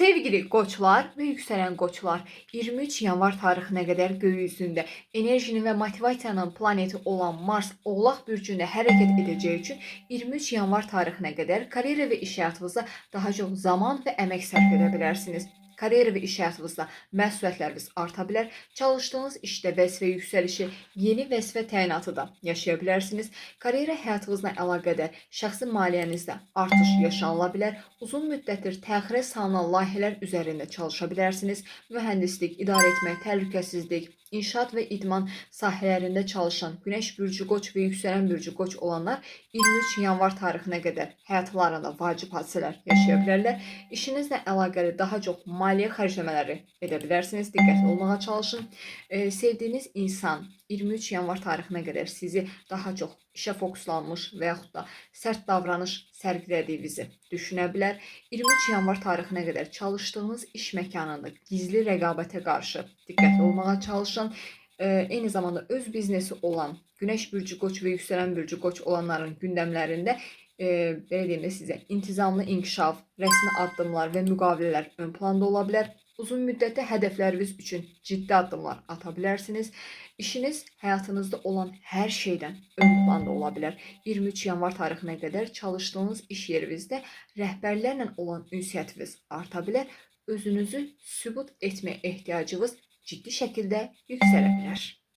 Sevgili qoçlar və yüksələn qoçlar, 23 yanvar tarixinə qədər gökyüzündə enerjinin və motivasiyanın planeti olan Mars Oğlaq bürcündə hərəkət edəcəyi üçün 23 yanvar tarixinə qədər karyera və iş həyatınızda daha çox zaman və əmək sərf edə bilərsiniz. Karyera və iş həyatınızda məsuliyyətləriniz arta bilər, çalışdığınız işdə vəzifə yüksəlişi, yeni vəzifə təyinatı da yaşaya bilərsiniz. Karyera həyatınızla əlaqədar şəxsi maliyyənizdə artış yaşanıla bilər, uzun müddətdir təxirə salınan layihələr üzərində çalışa bilərsiniz. Mühəndislik, idarə etmə, təhlükəsizlik, inşaat və idman sahələrində çalışan Günəş bürcü qoç və yüksələn bürcü qoç olanlar 23 yanvar tarixinə qədər həyatlarında vacib hadisələr yaşaya bilərlər. İşinizlə əlaqəli daha çox maliyyə xərcləmələri edə bilərsiniz. Diqqətli olmağa çalışın. Sevdiyiniz insan 23 yanvar tarixinə qədər sizi daha çox işə fokuslanmış və yaxud da sərt davranış sərgilədiyinizi düşünə bilər. 23 yanvar tarixinə qədər çalışdığınız iş məkanında gizli rəqabətə qarşı diqqətli olmağa çalışın. Eyni zamanda öz biznesi olan Günəş bürcü qoç və yüksələn bürcü qoç olanların gündəmlərində belə deyim də sizə intizamlı inkişaf, rəsmi addımlar və müqavilələr ön planda ola bilər. Uzun müddətli hədəfləriniz üçün ciddi addımlar ata bilərsiniz. İşiniz həyatınızda olan hər şeydən ön planda ola bilər. 23 yanvar tarixinə qədər çalışdığınız iş yerinizdə rəhbərlərlə olan ünsiyyətiniz arta bilər. Özünüzü sübut etmə ehtiyacınız ciddi şəkildə yüksələ bilər.